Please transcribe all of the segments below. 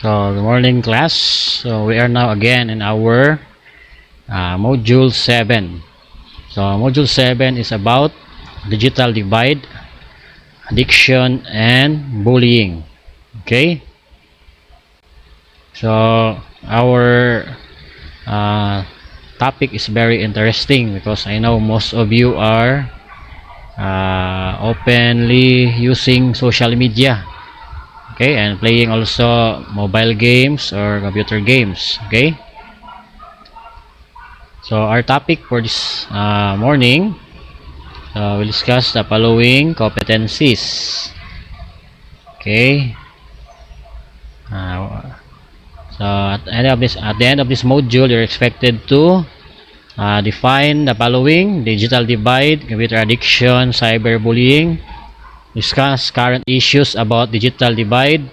So, good morning class. So, we are now again in our module 7. So, module 7 is about digital divide, addiction, and bullying. Okay? So, our topic is very interesting because I know most of you are openly using social media. Okay, and playing also mobile games or computer games. Okay, so our topic for this morning, we'll discuss the following competencies. Okay, so at the end of this module, you're expected to define the following: digital divide, computer addiction, cyberbullying. Discuss current issues about digital divide,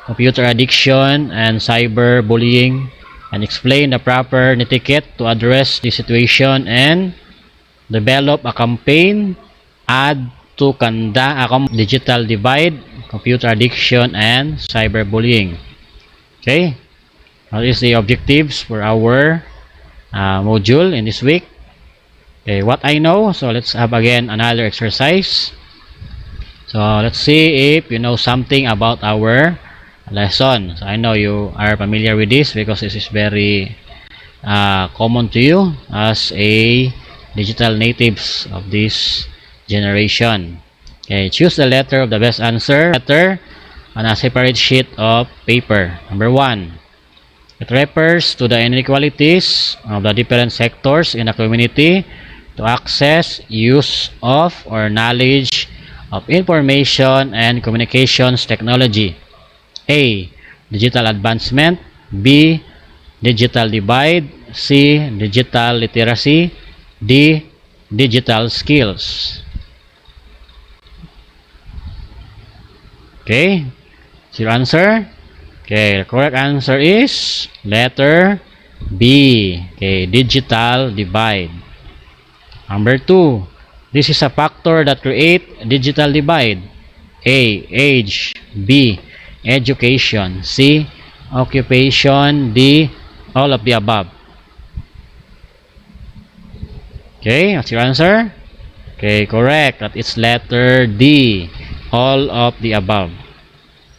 computer addiction, and cyberbullying, and explain the proper etiquette to address the situation, and develop a campaign ad to conduct a digital divide, computer addiction, and cyberbullying. Okay, what is the objectives for our module in this week? Okay, what I know. So let's have again another exercise. So let's see if you know something about our lesson. So I know you are familiar with this because this is very common to you as a digital natives of this generation. Okay, choose the letter of the best answer letter on a separate sheet of paper. Number 1. It refers to the inequalities of the different sectors in a community to access, use of, or knowledge of information and communications technology. A. Digital advancement. B. Digital divide. C. Digital literacy. D. Digital skills. Okay, is your answer? Okay, the correct answer is letter B. Okay, digital divide. Number 2. This is a factor that create digital divide. A. Age. B. Education. C. Occupation. D. All of the above. Okay, what's your answer? Okay, correct. That is letter D. All of the above.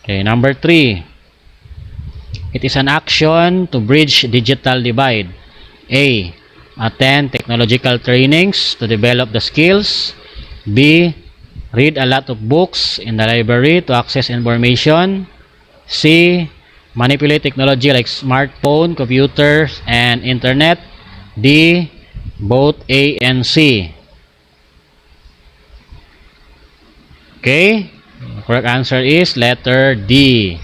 Okay, number 3. It is an action to bridge digital divide. A. Attend technological trainings to develop the skills. B. Read a lot of books in the library to access information. C. Manipulate technology like smartphone, computers, and internet. D. Both A and C. Okay, the correct answer is letter D.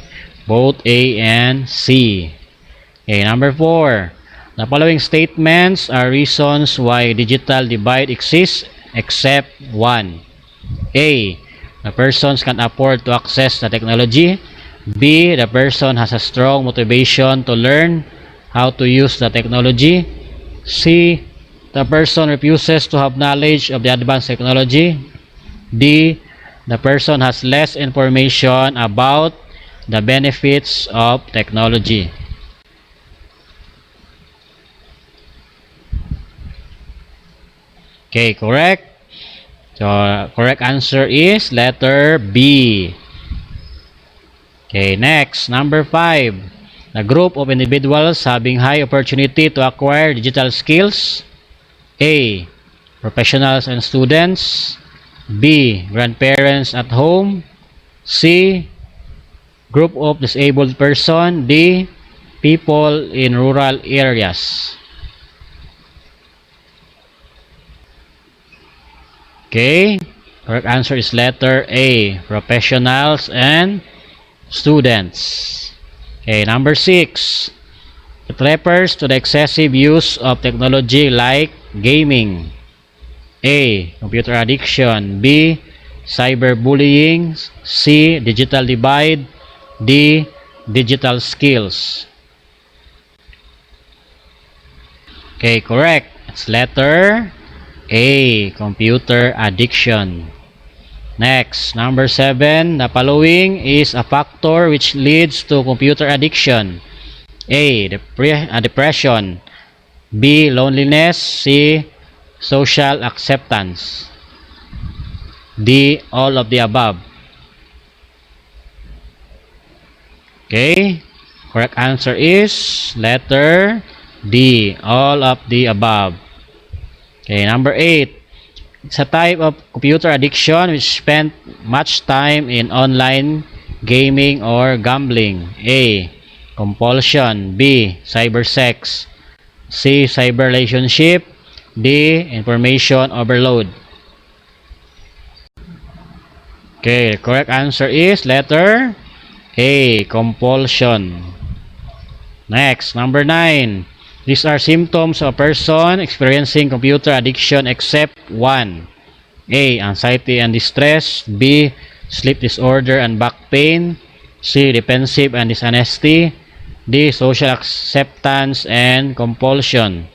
Both A and C. Okay, number 4. The following statements are reasons why digital divide exists except 1. A. The persons can afford to access the technology. B. The person has a strong motivation to learn how to use the technology. C. The person refuses to have knowledge of the advanced technology. D. The person has less information about the benefits of technology. Okay, correct. So, correct answer is letter B. Okay, next, number 5. The group of individuals having high opportunity to acquire digital skills. A. Professionals and students. B. Grandparents at home. C. Group of disabled person. D. People in rural areas. Okay, correct answer is letter A. Professionals and students. Okay, number 6. It refers to the excessive use of technology like gaming. A. Computer addiction. B. Cyberbullying. C. Digital divide. D. Digital skills. Okay, correct. It's letter A. Computer addiction. Next, number 7, the following is a factor which leads to computer addiction. A. Depression. B. Loneliness. C. Social acceptance. D. All of the above. Okay, correct answer is letter D. All of the above. Okay, number 8. It's a type of computer addiction which spent much time in online gaming or gambling. A. Compulsion. B. Cybersex. C. Cyber relationship. D. Information overload. Okay, the correct answer is letter A. Compulsion. Next, number 9. These are symptoms of a person experiencing computer addiction except 1. A. Anxiety and distress. B. Sleep disorder and back pain. C. Defensive and dishonesty. D. Social acceptance and compulsion.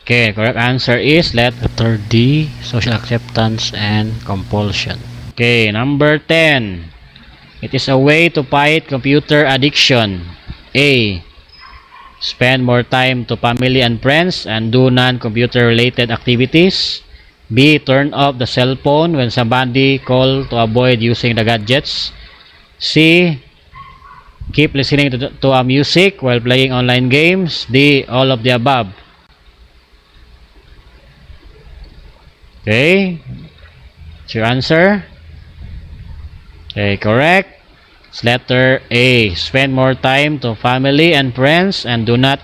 Okay, correct answer is letter D. Social acceptance and compulsion. Okay, number 10. It is a way to fight computer addiction. A. Spend more time to family and friends and do non-computer related activities. B. Turn off the cell phone when somebody calls to avoid using the gadgets. C. Keep listening to a music while playing online games. D. All of the above. Okay. What's your answer? Okay, correct. It's letter A. Spend more time to family and friends and do not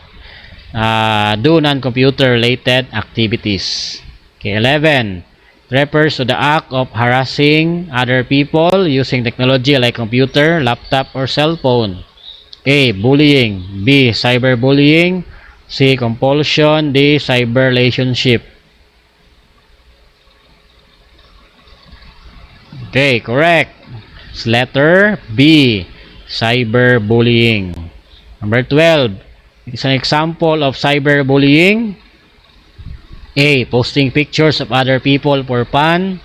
do non-computer related activities. Okay, 11. It refers to the act of harassing other people using technology like computer, laptop, or cell phone. A. Bullying. B. Cyberbullying. C. Compulsion. D. Cyber relationship. Okay, correct. It's letter B. Cyberbullying. Number 12. It's an example of cyberbullying. A. Posting pictures of other people for fun.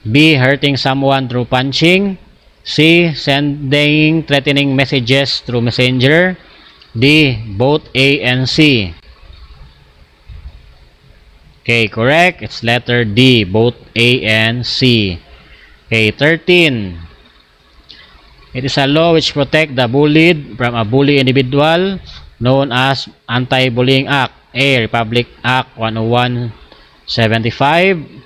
B. Hurting someone through punching. C. Sending threatening messages through messenger. D. Both A and C. Okay, correct. It's letter D. Both A and C. Okay, 13. It is a law which protects the bullied from a bully individual known as Anti-Bullying Act. A. Republic Act 101-75.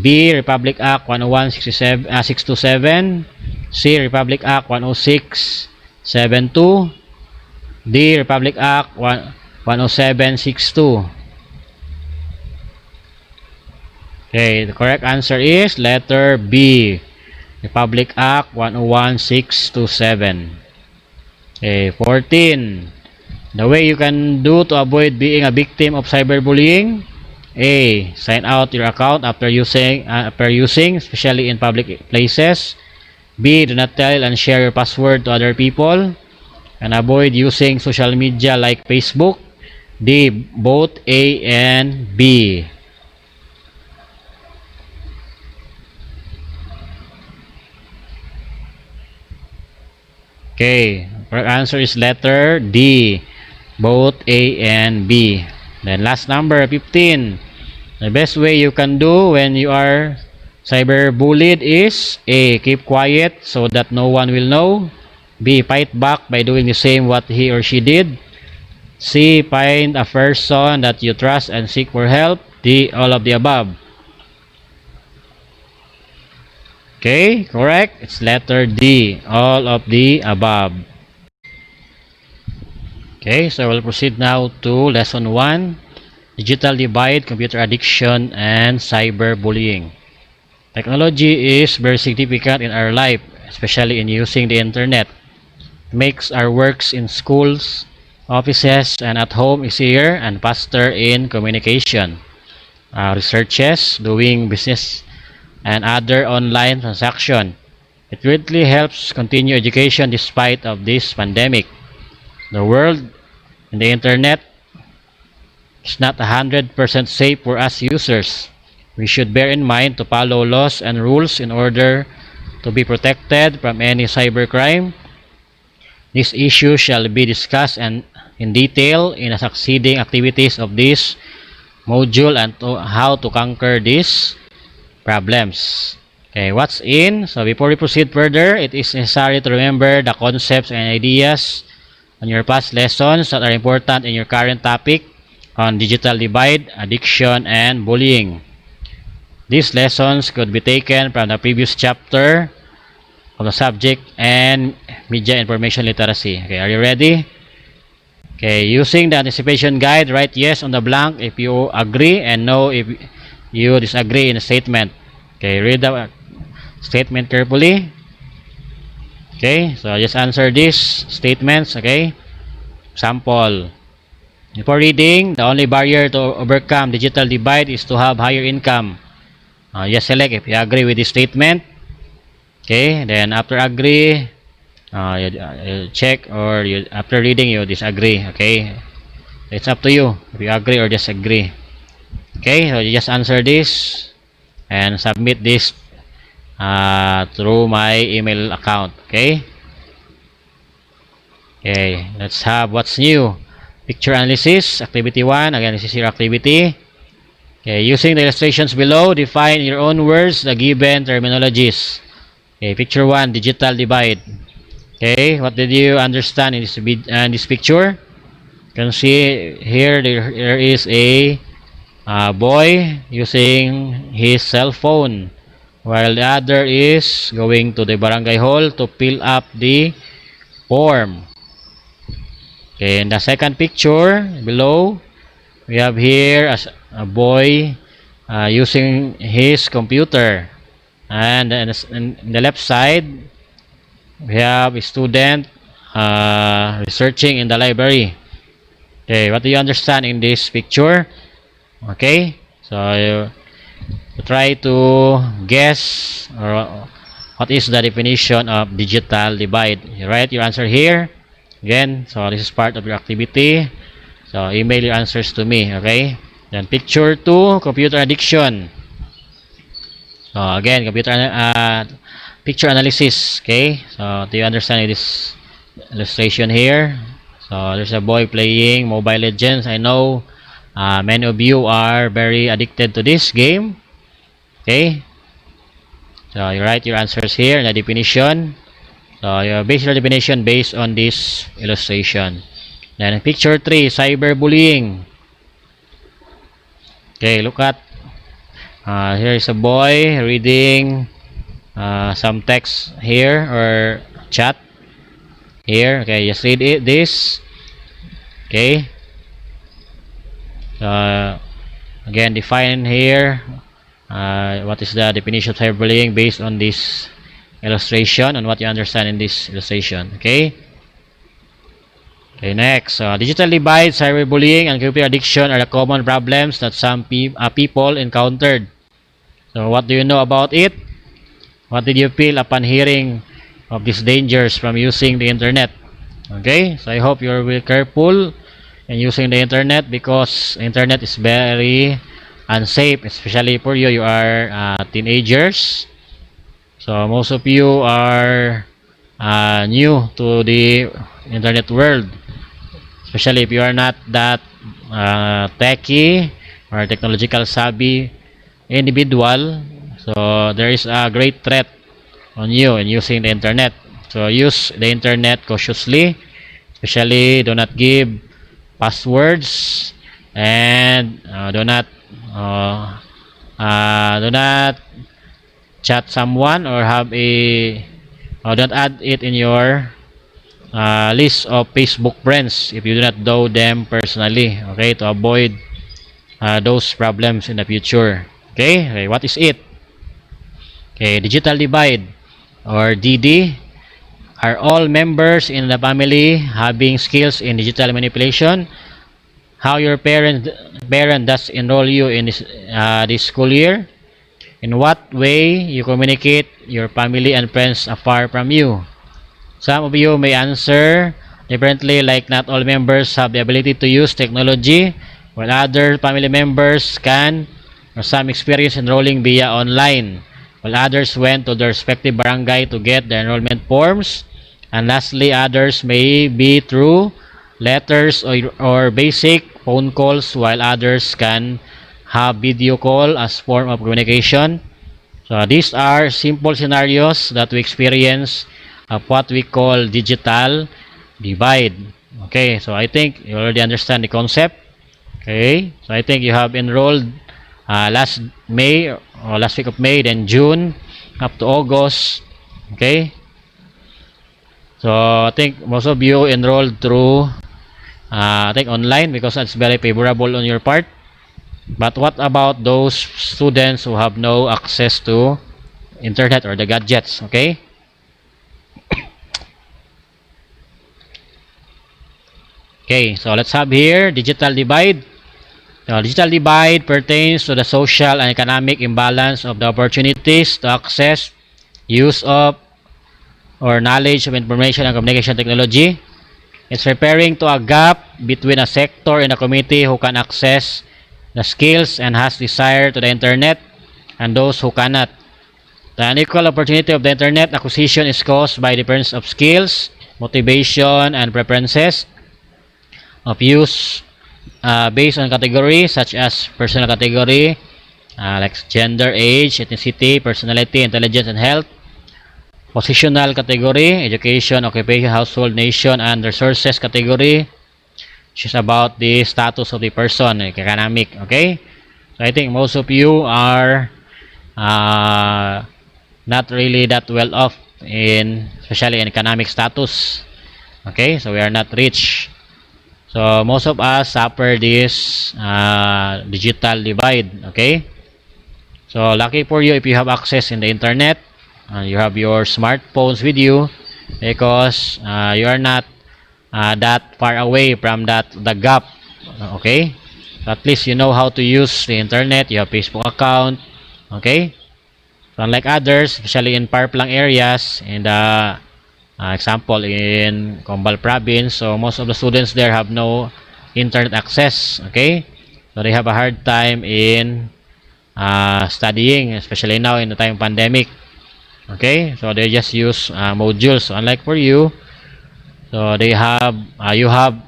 B. Republic Act 101-627. C. Republic Act 106-72. D. Republic Act 107-62. Okay, the correct answer is letter B. Republic Act 101-627. Okay, 14. The way you can do to avoid being a victim of cyberbullying. A. Sign out your account after using, especially in public places. B. Do not tell and share your password to other people. And avoid using social media like Facebook. D. Both A and B. Okay, correct answer is letter D. Both A and B. Then last number 15. The best way you can do when you are cyberbullied is A. Keep quiet so that no one will know. B. Fight back by doing the same what he or she did. C. Find a person that you trust and seek for help. D. All of the above. Okay, correct. It's letter D. All of the above. Okay, so we'll proceed now to lesson 1. Digital divide, computer addiction, and cyberbullying. Technology is very significant in our life, especially in using the internet. It makes our works in schools, offices, and at home easier and faster in communication. Researches, doing business, and other online transaction. It greatly helps continue education despite of this pandemic. The world and the internet is not 100% safe for us users. We should bear in mind to follow laws and rules in order to be protected from any cybercrime. This issue shall be discussed and in detail in the succeeding activities of this module and how to conquer these problems. Okay, what's in? So before we proceed further, it is necessary to remember the concepts and ideas on your past lessons that are important in your current topic on digital divide, addiction, and bullying. These lessons could be taken from the previous chapter of the subject and media information literacy. Okay, are you ready? Okay, using the anticipation guide, write yes on the blank if you agree and no if you disagree in the statement. Okay, read the statement carefully. Okay, so just answer these statements. Okay, sample. Before reading, the only barrier to overcome digital divide is to have higher income. Just select if you agree with this statement. Okay, then after agree, you check, or after reading you disagree. Okay, it's up to you if you agree or disagree. Okay, so you just answer this and submit this through my email account. Okay, let's have what's new. Picture analysis, activity 1. Again, this is your activity. Okay, using the illustrations below, define in your own words the given terminologies. Okay, picture 1, digital divide. Okay, what did you understand in this picture? You can see here there is a boy using his cell phone, while the other is going to the barangay hall to fill up the form. Okay, in the second picture below, we have here a boy using his computer, and in the left side we have a student researching in the library. Okay, what do you understand in this picture? Okay, so you try to guess or what is the definition of digital divide. You write your answer here again. So this is part of your activity, so email your answers to me. Okay, then picture 2, computer addiction. So again, picture analysis. Okay, so do you understand this illustration here? So there's a boy playing Mobile Legends. I know many of you are very addicted to this game. Okay, so you write your answers here in the definition. So your basic definition based on this illustration. Then picture 3, cyberbullying. Okay, look at here is a boy reading some text here or chat here. Okay, just read this. Okay, again, define here what is the definition of cyberbullying based on this illustration and what you understand in this illustration. Okay, next, digital divide, cyberbullying, and computer addiction are the common problems that some people encountered. So what do you know about it? What did you feel upon hearing of these dangers from using the internet? Okay, so I hope you're very careful in using the internet, because internet is very unsafe, especially for you. You are teenagers, so most of you are new to the internet world, especially if you are not that techy or technological savvy individual. So there is a great threat on you in using the internet. So use the internet cautiously, especially do not give passwords, and do not chat someone or have a don't add it in your list of Facebook friends if you do not know them personally. Okay, to avoid those problems in the future. Okay, what is it? Okay, digital divide or DD are all members in the family having skills in digital manipulation. How your parent does enroll you in this school year. In what way you communicate your family and friends afar from you. Some of you may answer differently, like not all members have the ability to use technology, while other family members can or some experience enrolling via online, while others went to their respective barangay to get their enrollment forms. And lastly, others may be through letters or basic phone calls, while others can have video call as form of communication. So these are simple scenarios that we experience of what we call digital divide. Okay, so I think you already understand the concept. Okay, so I think you have enrolled last May or last week of May, then June up to August. Okay, so I think most of you enrolled through I think online because that's very favorable on your part. But what about those students who have no access to internet or the gadgets? Okay, okay, so let's have here digital divide. Digital divide pertains to the social and economic imbalance of the opportunities to access, use of, or knowledge of information and communication technology. It's referring to a gap between a sector in a community who can access the skills and has desire to the internet and those who cannot. The unequal opportunity of the internet acquisition is caused by difference of skills, motivation, and preferences of use based on category such as personal category like gender, age, ethnicity, personality, intelligence, and health. Positional category, education, occupation, household, nation, and resources category, which is about the status of the person, like economic. Okay, so I think most of you are not really that well off in, especially in economic status. Okay, so we are not rich. So most of us suffer this digital divide. Okay, so lucky for you if you have access in the internet, you have your smartphones with you, because you are not that far away from the gap. Okay, so at least you know how to use the internet. You have Facebook account. Okay, so unlike others, especially in Parplang areas, in the example in Combal province, so most of the students there have no internet access. Okay, so they have a hard time in studying, especially now in the time of pandemic. Okay, so they just use modules. So unlike for you, so they have you have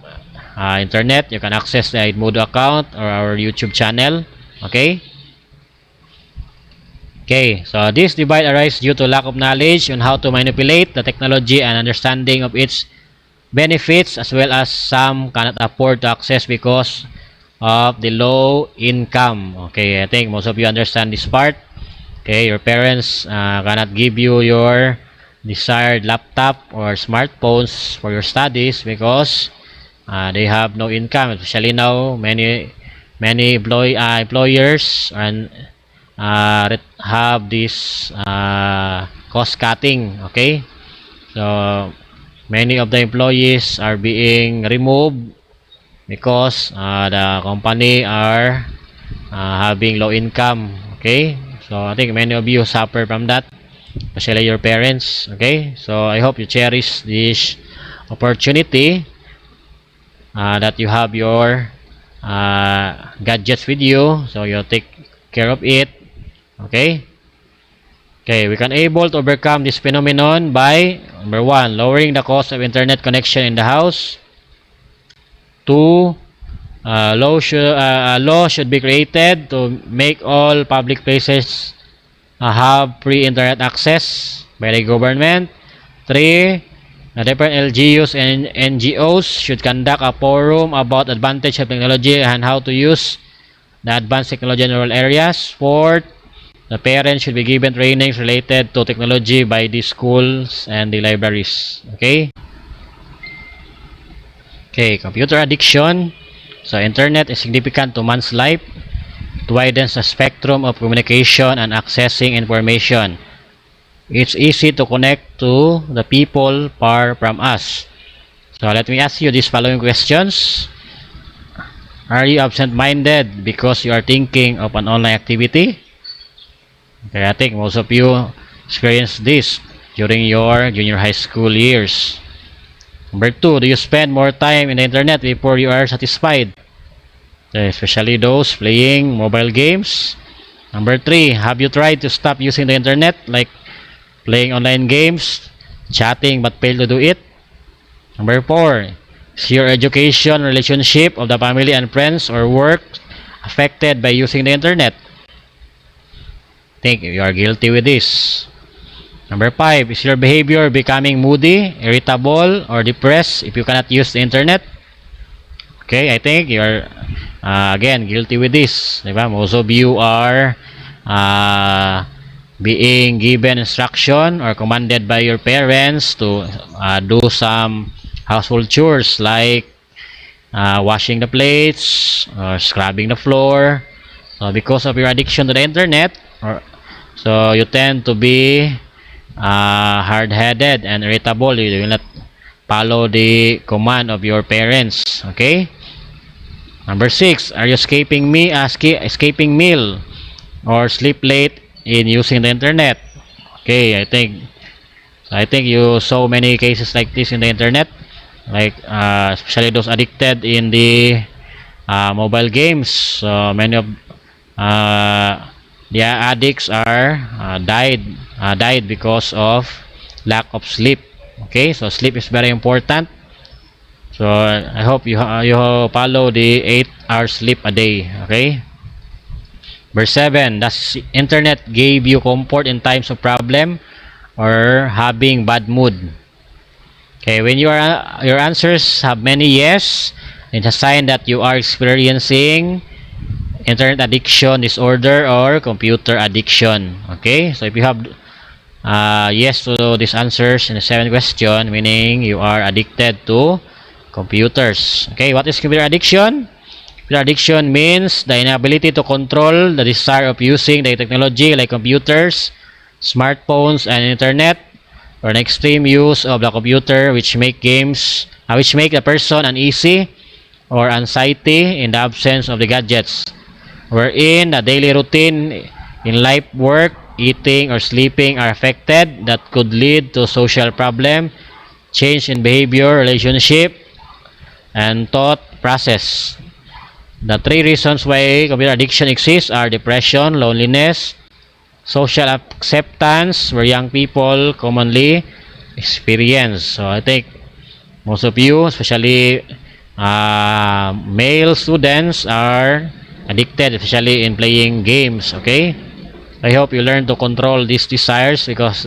internet, you can access the Edmodo account or our YouTube channel. Okay, okay, so this divide arises due to lack of knowledge on how to manipulate the technology and understanding of its benefits, as well as some cannot afford to access because of the low income. Okay, I think most of you understand this part. Okay, your parents cannot give you your desired laptop or smartphones for your studies because they have no income. Especially now, many employers and have this cost cutting. Okay, so many of the employees are being removed because the company are having low income. Okay, so I think many of you suffer from that, especially your parents. Okay, so I hope you cherish this opportunity that you have your gadgets with you, so you take care of it. Okay, okay, we can able to overcome this phenomenon by number one, lowering the cost of internet connection in the house. Two, law should be created to make all public places have free internet access by the government. 3, the different LGUs and NGOs should conduct a forum about advantage of technology and how to use the advanced technology in rural areas. 4, the parents should be given trainings related to technology by the schools and the libraries. Okay, okay, computer addiction. So internet is significant to man's life. It widens the spectrum of communication and accessing information. It's easy to connect to the people far from us. So let me ask you these following questions. Are you absent-minded because you are thinking of an online activity? Okay, I think most of you experienced this during your junior high school years. Number 2, do you spend more time in the internet before you are satisfied? Okay, especially those playing mobile games. Number 3, have you tried to stop using the internet, like playing online games, chatting, but failed to do it? Number 4, is your education, relationship of the family and friends or work affected by using the internet? Think you are guilty with this. Number 5, is your behavior becoming moody, irritable, or depressed if you cannot use the internet? Okay, I think you are again guilty with this. Diba? Most of you are being given instruction or commanded by your parents to do some household chores like washing the plates or scrubbing the floor. So because of your addiction to the internet, so you tend to be hard-headed and irritable. You will not follow the command of your parents. Okay. Number 6, are you escaping meal or sleep late in using the internet? Okay, I think you saw many cases like this in the internet, like especially those addicted in the mobile games. So many of the addicts are died because of lack of sleep. Okay, so sleep is very important. So I hope you follow the 8 hours sleep a day. Okay. Verse 7, does internet give you comfort in times of problem or having bad mood? Okay, when your answers have many yes, it's a sign that you are experiencing internet addiction disorder or computer addiction. Okay, so if you have yes to these answers in the 7th question, meaning you are addicted to computers. Okay, what is computer addiction? Computer addiction means the inability to control the desire of using the technology like computers, smartphones, and internet, or an extreme use of the computer which make the person uneasy or anxiety in the absence of the gadgets, wherein the daily routine in life, work, eating, or sleeping are affected, that could lead to social problem, change in behavior, relationship, and thought process. The 3 reasons why computer addiction exists are depression, loneliness, social acceptance, where young people commonly experience. So I think most of you, especially male students, are addicted, especially in playing games. Okay, I hope you learn to control these desires, because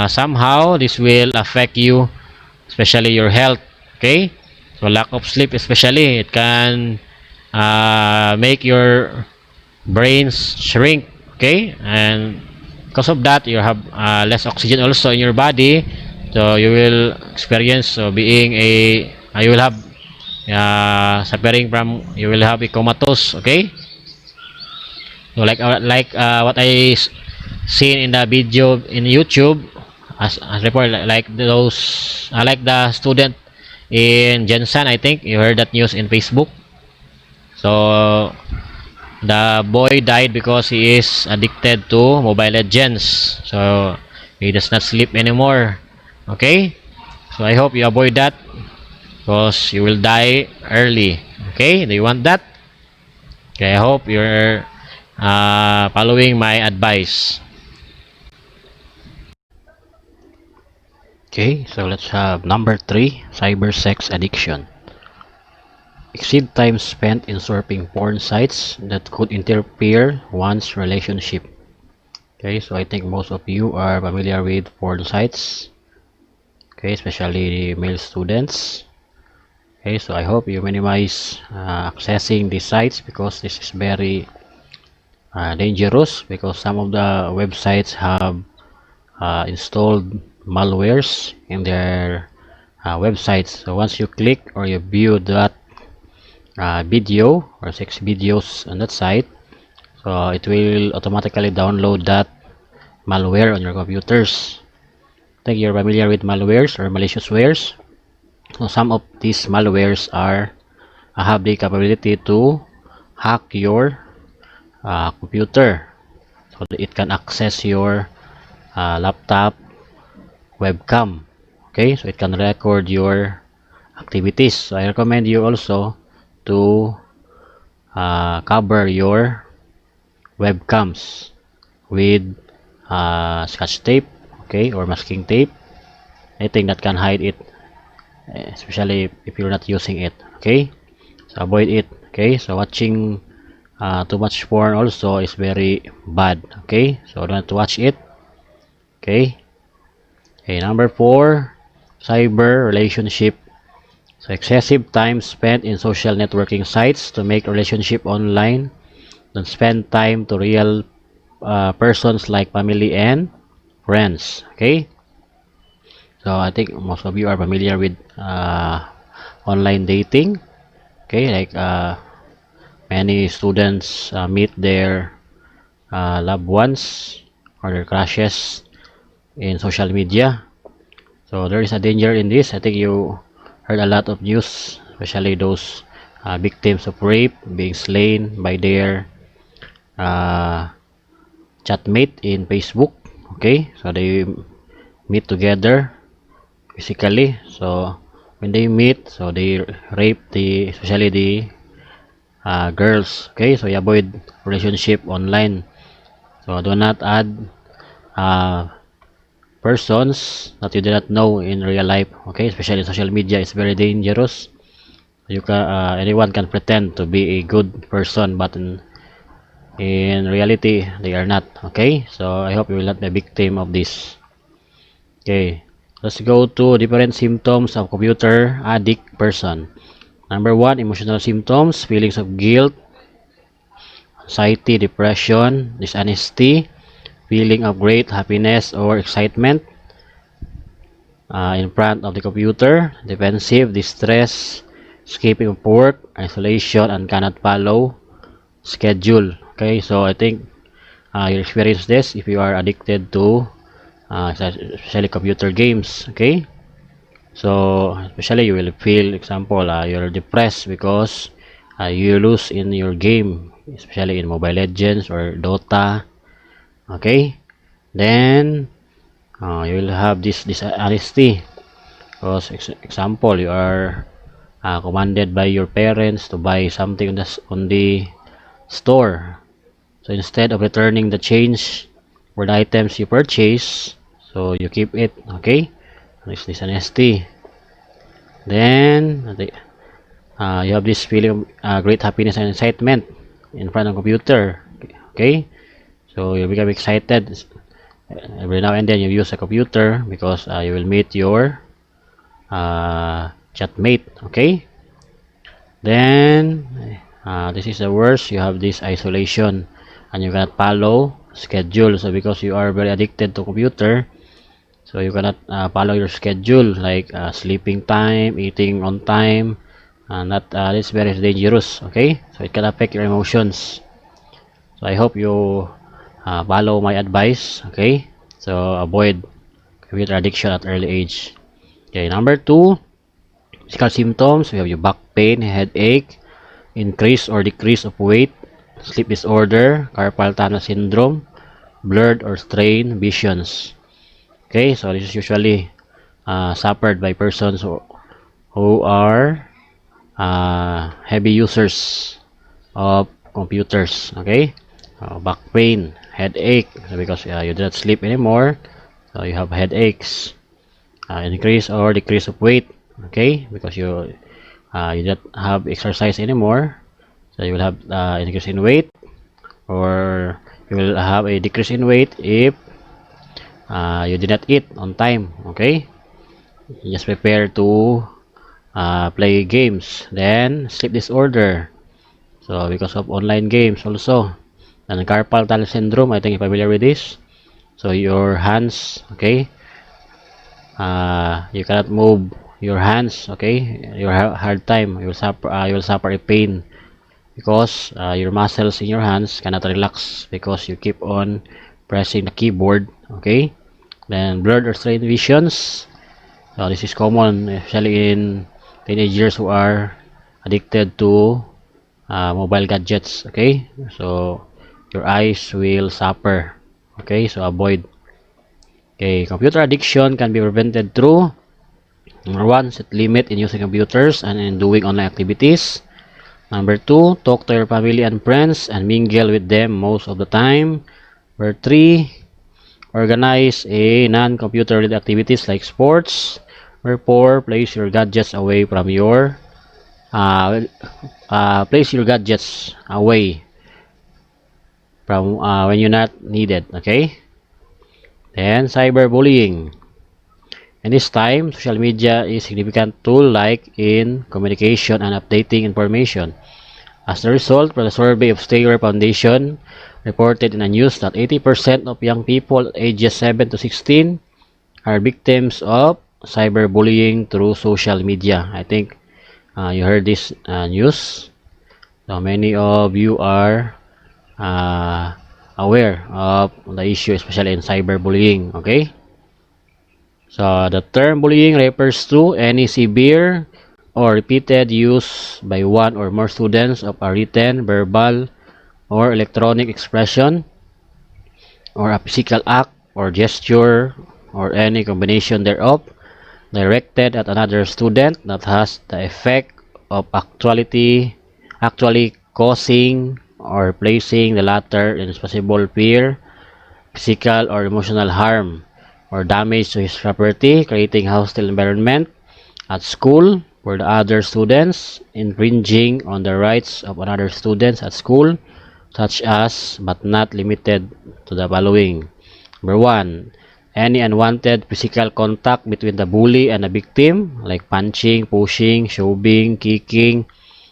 somehow this will affect you, especially your health. Okay, so lack of sleep, especially, it can make your brains shrink. Okay, and because of that, you have less oxygen also in your body, so you will experience being a you will have suffering from, you will have a comatose. Okay, so what I seen in the video in YouTube, as report, like those like the student in Jensen, I think you heard that news in Facebook. So the boy died because he is addicted to Mobile Legends. So he does not sleep anymore. Okay, so I hope you avoid that, because you will die early. Okay, do you want that? Okay, I hope you're following my advice. Okay, so let's have number 3, cyber sex addiction. Exceed time spent in surfing porn sites that could interfere one's relationship. Okay, so I think most of you are familiar with porn sites. Okay, especially the male students. Okay, so I hope you minimize accessing these sites, because this is very dangerous, because some of the websites have installed malwares in their websites. So once you click or you view that video or sex videos on that site, so it will automatically download that malware on your computers. I think you're familiar with malwares or malicious wares. So some of these malwares have the capability to hack your computer, so that it can access your laptop webcam. Okay, so it can record your activities. So I recommend you also to cover your webcams with scotch tape, okay, or masking tape, anything that can hide it, especially if you're not using it, okay. So avoid it, okay. So watching too much porn also is very bad, okay, so don't watch it, okay. Okay, number 4, cyber relationship. So excessive time spent in social networking sites to make relationship online. Don't spend time to real persons like family and friends, okay. So I think most of you are familiar with online dating, okay, like many students meet their loved ones or their crushes in social media. So there is a danger in this. I think you heard a lot of news, especially those victims of rape being slain by their uh, chatmate in Facebook, okay. So they meet together physically, so when they meet, so they rape the, especially the girls, okay. So you avoid relationship online, so do not add uh, persons that you do not know in real life, okay. Especially social media is very dangerous. You can anyone can pretend to be a good person, but in reality they are not, okay. So I hope you will not be a victim of this, okay. Let's go to different symptoms of computer addict person. Number 1, emotional symptoms, feelings of guilt, anxiety, depression, dishonesty, feeling of great happiness or excitement in front of the computer, defensive, distress, skipping of work, isolation, and cannot follow schedule. Okay, so I think you experience this if you are addicted to especially computer games. Okay, so especially you will feel, example, you're depressed because you lose in your game, especially in Mobile Legends or Dota. Okay, then you will have this honesty because example, you are commanded by your parents to buy something on the store. So instead of returning the change for the items you purchase, so you keep it, okay. This dishonesty. Then you have this feeling of great happiness and excitement in front of the computer, okay. So you become excited every now and then you use a computer because you will meet your chatmate, okay. Then this is the worst, you have this isolation and you cannot follow schedule. So because you are very addicted to computer, so you cannot follow your schedule, like sleeping time, eating on time, not this very dangerous, okay. So it can affect your emotions. So I hope you follow my advice, okay. So avoid computer addiction at early age. Okay, number 2, physical symptoms. We have your back pain, headache, increase or decrease of weight, sleep disorder, carpal tunnel syndrome, blurred or strained visions. Okay, so this is usually suffered by persons who are heavy users of computers. Okay, back pain, headache, so because you do not sleep anymore, so you have headaches, increase or decrease of weight. Okay, because you don't have exercise anymore, so you will have increase in weight, or you will have a decrease in weight if you did not eat on time, okay. You just prepare to play games. Then sleep disorder, so because of online games also. And carpal tunnel syndrome, I think you're familiar with this. So your hands, okay, you cannot move your hands, okay. You have hard time, you will suffer a pain because your muscles in your hands cannot relax because you keep on pressing the keyboard, okay. Then blurred or strained visions, so this is common especially in teenagers who are addicted to mobile gadgets, okay. So your eyes will suffer, okay. So avoid. Okay, computer addiction can be prevented through number 1, set limit in using computers and in doing online activities. Number 2, talk to your family and friends and mingle with them most of the time. Number 3, organize a non-computer related activities like sports. Number 4, place your gadgets away from your place your gadgets away from when you're not needed. Okay. Then cyberbullying. In this time, social media is a significant tool like in communication and updating information. As a result, from the survey of Stayer Foundation reported in the news that 80% of young people ages 7 to 16 are victims of cyberbullying through social media. I think you heard this news. So many of you are uh, aware of the issue, especially in cyberbullying. Okay. So the term bullying refers to any severe or repeated use by one or more students of a written, verbal, or electronic expression, or a physical act or gesture, or any combination thereof, directed at another student that has the effect of actually causing or placing the latter in possible fear, physical or emotional harm, or damage to his property, creating hostile environment at school for the other students, infringing on the rights of another students at school, such as but not limited to the following. Number 1. Any unwanted physical contact between the bully and the victim, like punching, pushing, shoving, kicking,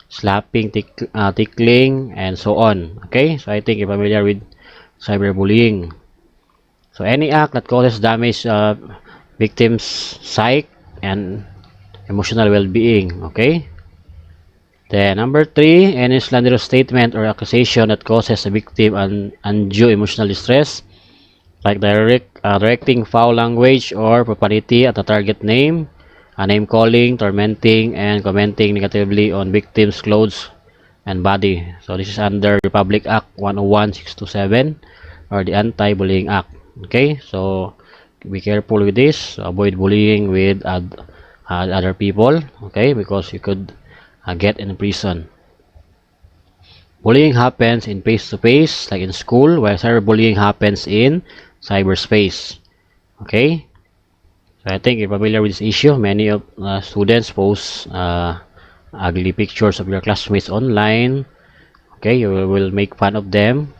slapping, tickling, and so on. Okay, so I think you're familiar with cyberbullying. So any act that causes damage victim's psyche and emotional well-being. Okay. Then number 3, any slanderous statement or accusation that causes the victim an undue emotional distress, like directing foul language or profanity at the target name, name calling, tormenting, and commenting negatively on victim's clothes and body. So this is under Republic Act 101-627 or the Anti-Bullying Act. Okay, so be careful with this. So avoid bullying with other people. Okay, because you could get in prison. Bullying happens in face-to-face, like in school, while cyberbullying happens in cyberspace. Okay, so I think you're familiar with this issue. Many of students post ugly pictures of your classmates online. Okay, you will make fun of them,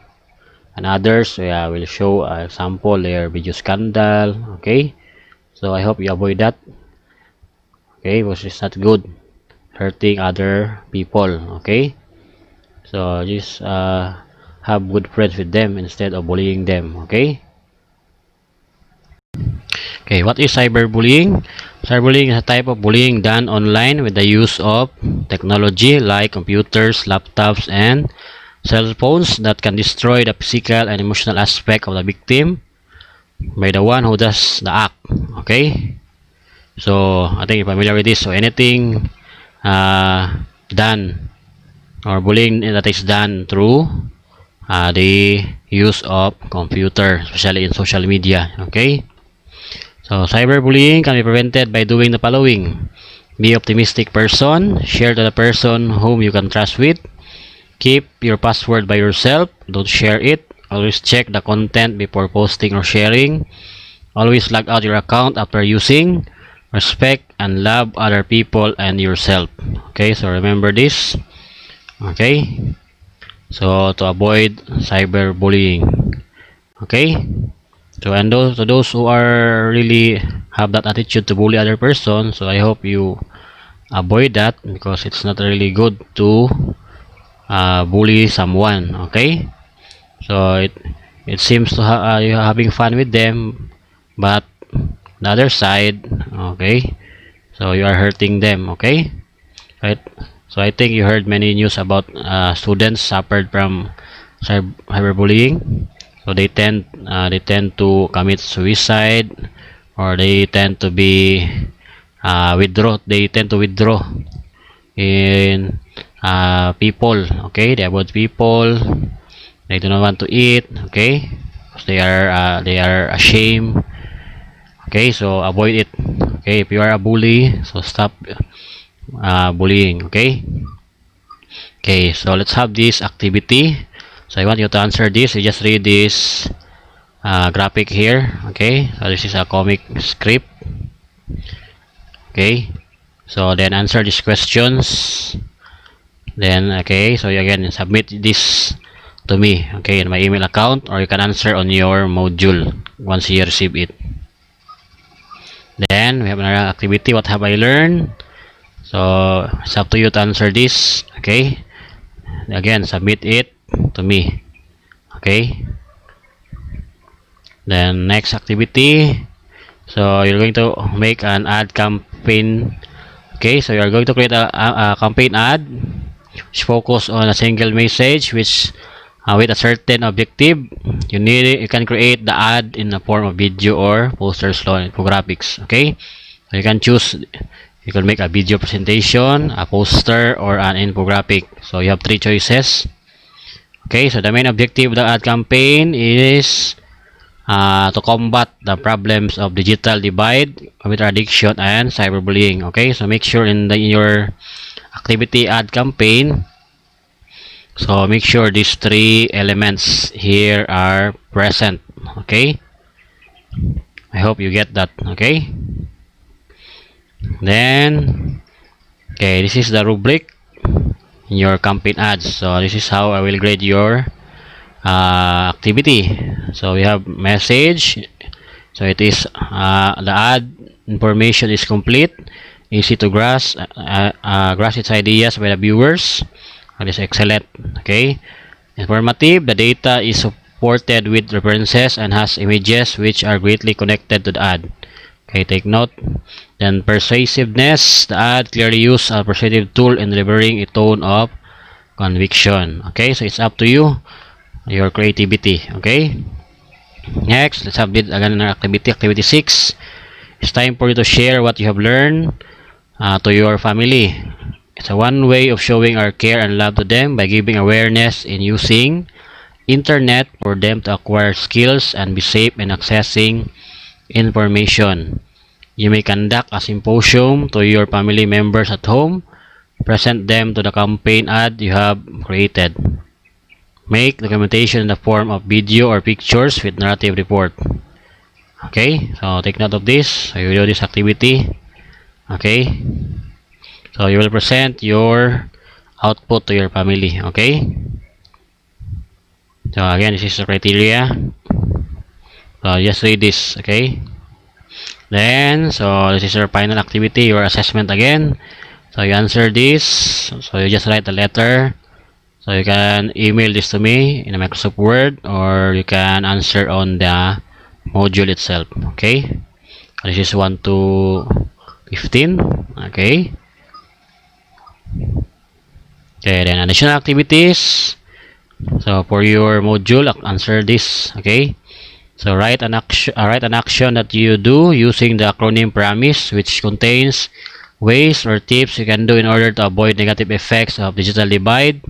and others will show example their video scandal. Okay, so I hope you avoid that. Okay, because it's not good, hurting other people. Okay, so just have good friends with them instead of bullying them. Okay. Okay, what is cyberbullying? Cyberbullying is a type of bullying done online with the use of technology like computers, laptops, and cell phones that can destroy the physical and emotional aspect of the victim by the one who does the act. Okay, so I think you're familiar with this. So anything done or bullying that is done through the use of computer, especially in social media. Okay, so cyberbullying can be prevented by doing the following: be optimistic person, share to the person whom you can trust with, keep your password by yourself, don't share it, always check the content before posting or sharing, always log out your account after using, respect and love other people and yourself. Okay, so remember this. Okay, so to avoid cyberbullying. Okay, so and to those who are really have that attitude to bully other person, so I hope you avoid that because it's not really good to bully someone. Okay, so it seems to you're having fun with them, but the other side, okay, so you are hurting them. Okay, right. So I think you heard many news about students suffered from cyberbullying. So they tend to commit suicide, or they tend to be withdraw. They tend to withdraw in people. Okay, they avoid people. They do not want to eat. Okay, because they are ashamed. Okay, so avoid it. Okay, if you are a bully, so stop bullying. Okay. Okay, so let's have this activity. So I want you to answer this. You just read this graphic here. Okay, so this is a comic script. Okay, so then answer these questions. Then okay, so you again submit this to me, okay, in my email account, or you can answer on your module once you receive it. Then we have another activity. What have I learned? So it's up to you to answer this. Okay, again submit it to me. Okay, then next activity. So you're going to make an ad campaign. Okay, so you're going to create a campaign ad which focus on a single message which with a certain objective. You can create the ad in the form of video or posters or infographics. Okay, so you can choose. You can make a video presentation, a poster, or an infographic. So you have three choices. Okay, so the main objective of the ad campaign is to combat the problems of digital divide, computer addiction, and cyberbullying. Okay, so make sure in your activity ad campaign, so make sure these three elements here are present. Okay, I hope you get that. Okay, then okay, this is the rubric in your campaign ads. So this is how I will grade your activity. So we have message. So it is the ad information is complete, easy to grasp its ideas by the viewers. That is excellent. Okay, informative. The data is supported with references and has images which are greatly connected to the ad. Okay, take note. Then persuasiveness. The ad clearly uses a persuasive tool in delivering a tone of conviction. Okay, so it's up to you, your creativity. Okay, next let's have again another activity. Activity 6. It's time for you to share what you have learned to your family. It's a one way of showing our care and love to them by giving awareness in using internet for them to acquire skills and be safe in accessing information. You may conduct a symposium to your family members at home. Present them to the campaign ad you have created. Make documentation in the form of video or pictures with narrative report. Okay, so take note of this. So you do this activity. Okay, so you will present your output to your family. Okay, so again, this is the criteria. So just read this. Okay, then so this is your final activity, your assessment again. So you answer this. So you just write a letter. So you can email this to me in a Microsoft Word, or you can answer on the module itself. Okay, this is 1 to 15. Okay, then additional activities. So for your module, answer this. Okay, so write an action that you do using the acronym PROMISE, which contains ways or tips you can do in order to avoid negative effects of digital divide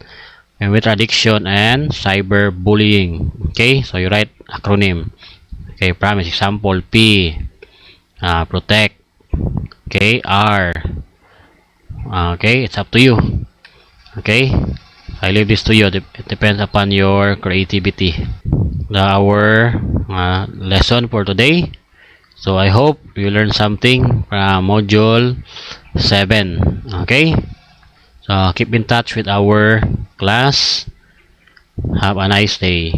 and with addiction and cyberbullying. Okay, so you write acronym. Okay, PROMISE. Example P, protect. Okay, R. Okay, it's up to you. Okay, I leave this to you. It depends upon your creativity. Our lesson for today. So I hope you learned something from module 7. Okay, so keep in touch with our class. Have a nice day.